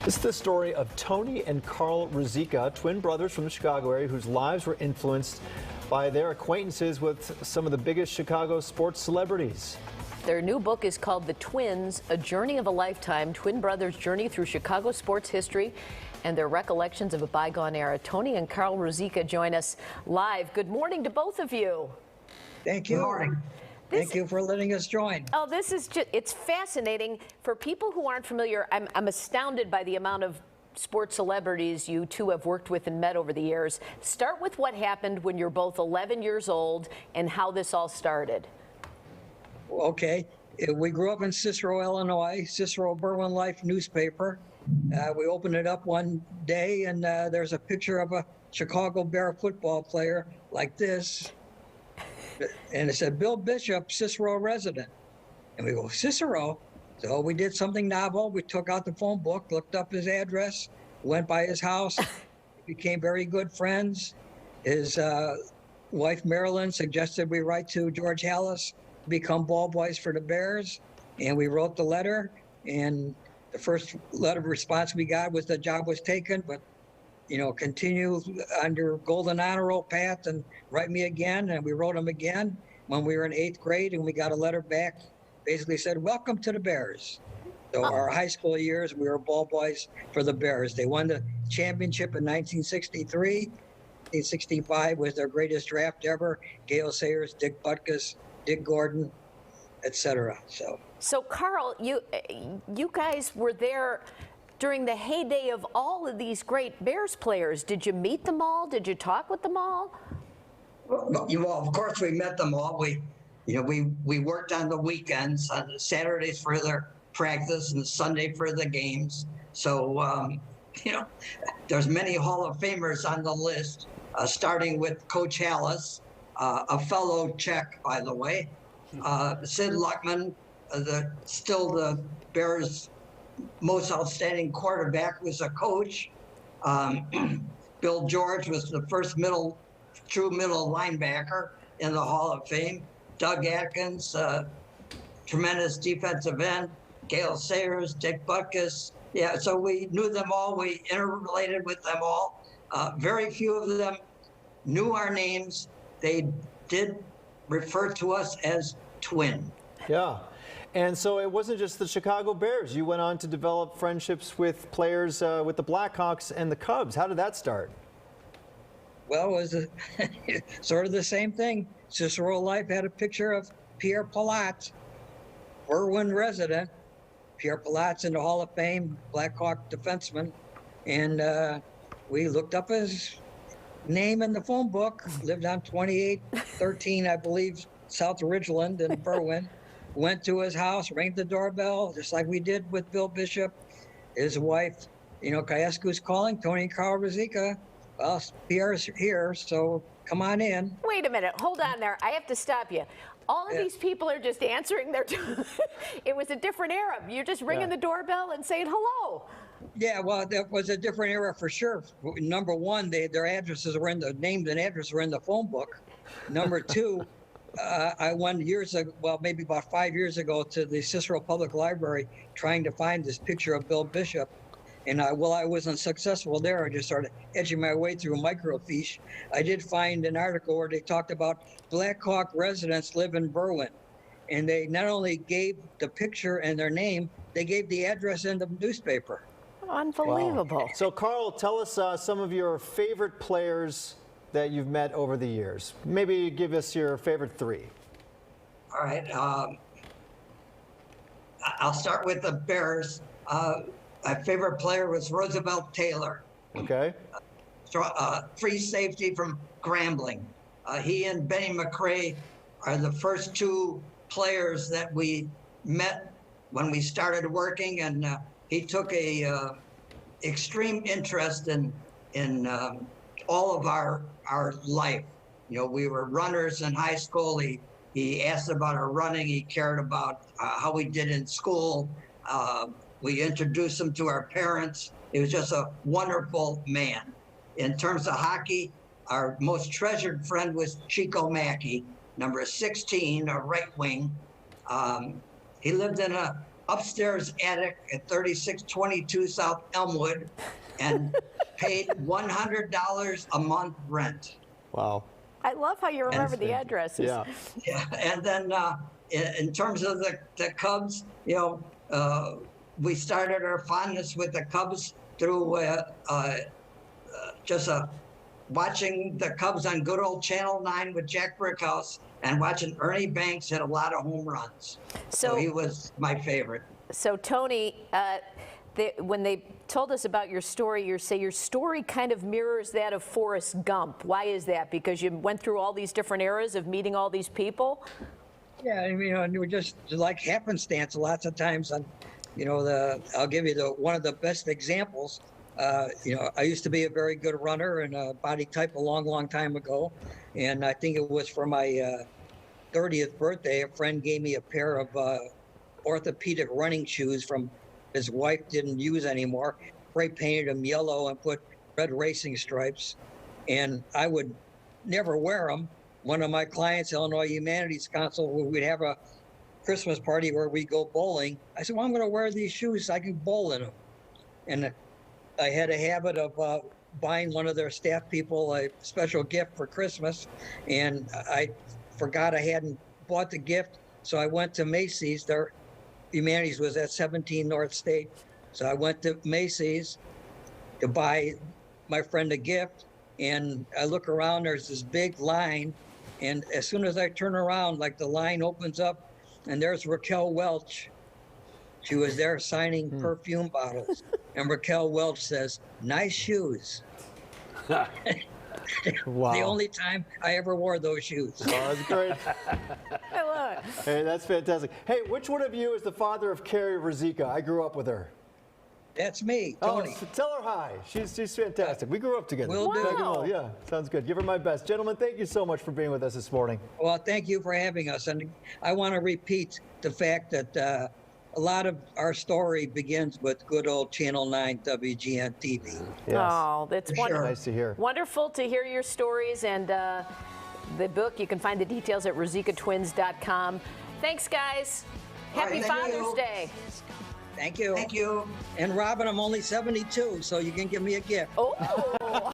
This is the story of Tony and Carl Ruzicka, twin brothers from the Chicago area whose lives were influenced by their acquaintances with some of the biggest Chicago sports celebrities. Their new book is called The Twins, A Journey of a Lifetime, twin brothers' journey through Chicago sports history and their recollections of a bygone era. Tony and Carl Ruzicka join us live. Good morning to both of you. Thank you. Good morning. Thank you for letting us join. Oh, this is just, it's fascinating. For people who aren't familiar, I'm astounded by the amount of sports celebrities you two have worked with and met over the years. Start with what happened when you're both 11 years old and how this all started. Okay. We grew up in Cicero, Illinois, Cicero Berwyn Life newspaper. We opened it up one day, and there's a picture of a Chicago Bear football player like this. And it said, Bill Bishop, Cicero resident. And we go, Cicero? So we did something novel. We took out the phone book, looked up his address, went by his house, became very good friends. His wife, Marilyn, suggested we write to George Hallis, become ball boys for the Bears. And we wrote the letter. And the first letter of response we got was the job was taken, but continue on your golden honor roll path and write me again. And we wrote him again when we were in 8th grade, and we got a letter back, basically said, welcome to the Bears. So our high school years, we were ball boys for the Bears. They won the championship in 1963. 1965 was their greatest draft ever. Gale Sayers, Dick Butkus, Dick Gordon, etc. So Carl, you guys were there during the heyday of all of these great Bears players. Did you meet them all? Did you talk with them all? Well, of course we met them all. We worked on the weekends, on the Saturdays for their practice and Sunday for the games. So, there's many Hall of Famers on the list, starting with Coach Hallis, a fellow Czech, by the way, Sid Luckman, still the Bears' most outstanding quarterback, was a coach. Bill George was the first true middle linebacker in the Hall of Fame. Doug Atkins, tremendous defensive end. Gale Sayers, Dick Butkus. Yeah, so we knew them all. We interrelated with them all. Very few of them knew our names. They did refer to us as twin. Yeah. And so it wasn't just the Chicago Bears. You went on to develop friendships with players with the Blackhawks and the Cubs. How did that start? Well, it was sort of the same thing. Cicero Life had a picture of Pierre Palat, Berwyn resident. Pierre Palat's in the Hall of Fame, Blackhawk defenseman. And we looked up his name in the phone book, lived on 2813, I believe, South Ridgeland in Berwyn. Went to his house, rang the doorbell, just like we did with Bill Bishop. His wife, Kayescu's calling, Tony and Carl Ruzicka. Well, Pierre's here, so come on in. Wait a minute, hold on there. I have to stop you. All of these people are just answering their it was a different era. You're just ringing the doorbell and saying hello. Yeah, well, that was a different era for sure. Number one, their addresses were names and addresses were in the phone book. Number two, I went years ago, well, maybe about 5 years ago, to the Cicero Public Library trying to find this picture of Bill Bishop. And I wasn't successful there. I just started edging my way through microfiche. I did find an article where they talked about Blackhawk residents live in Berwyn. And they not only gave the picture and their name, they gave the address in the newspaper. Unbelievable. Wow. So, Carl, tell us some of your favorite players that you've met over the years. Maybe give us your favorite three. All right. I'll start with the Bears. My favorite player was Roosevelt Taylor. Okay. Free safety from Grambling. He and Benny McRae are the first two players that we met when we started working, and he took a extreme interest in all of our life. We were runners in high school. He asked about our running. He cared about how we did in school. We introduced him to our parents. He was just a wonderful man. In terms of hockey, our most treasured friend was Chico Mackey, number 16, a right wing. He lived in a upstairs attic at 3622 South Elmwood and paid $100 a month rent. Wow. I love how you remember the addresses. Yeah. Yeah, and then in terms of the Cubs, we started our fondness with the Cubs through just watching the Cubs on good old Channel 9 with Jack Brickhouse and watching Ernie Banks hit a lot of home runs. So he was my favorite. So Tony, when they told us about your story, you say your story kind of mirrors that of Forrest Gump. Why is that? Because you went through all these different eras of meeting all these people? Yeah, and we're just like happenstance lots of times. On, I'll give you one of the best examples. I used to be a very good runner and a body type a long time ago. And I think it was for my 30th birthday, a friend gave me a pair of orthopedic running shoes from his wife didn't use anymore. Spray painted them yellow and put red racing stripes. And I would never wear them. One of my clients, Illinois Humanities Council, we'd have a Christmas party where we go bowling. I said, well, I'm going to wear these shoes so I can bowl in them. And I had a habit of buying one of their staff people a special gift for Christmas. And I forgot I hadn't bought the gift. So I went to Macy's. Their Humanities was at 17 North State. So I went to Macy's to buy my friend a gift. And I look around, there's this big line. And as soon as I turn around, like the line opens up and there's Raquel Welch. She was there signing perfume bottles. And Raquel Welch says, nice shoes. Wow. The only time I ever wore those shoes. Oh, that's great. I love it. Hey, that's fantastic. Hey, which one of you is the father of Carrie Ruzicka? I grew up with her. That's me, Tony. Oh, tell her hi. She's fantastic. We grew up together. Will do. Wow. Yeah, sounds good. Give her my best. Gentlemen, thank you so much for being with us this morning. Well, thank you for having us. And I want to repeat the fact that a lot of our story begins with good old Channel 9 WGN TV. Yes. Oh, that's wonderful. Nice to hear. Wonderful to hear your stories and the book. You can find the details at ruzikkatwins.com. Thanks, guys. Happy right, thank Father's you. Day. Thank you. Thank you. And Robin, I'm only 72, so you can give me a gift. Oh.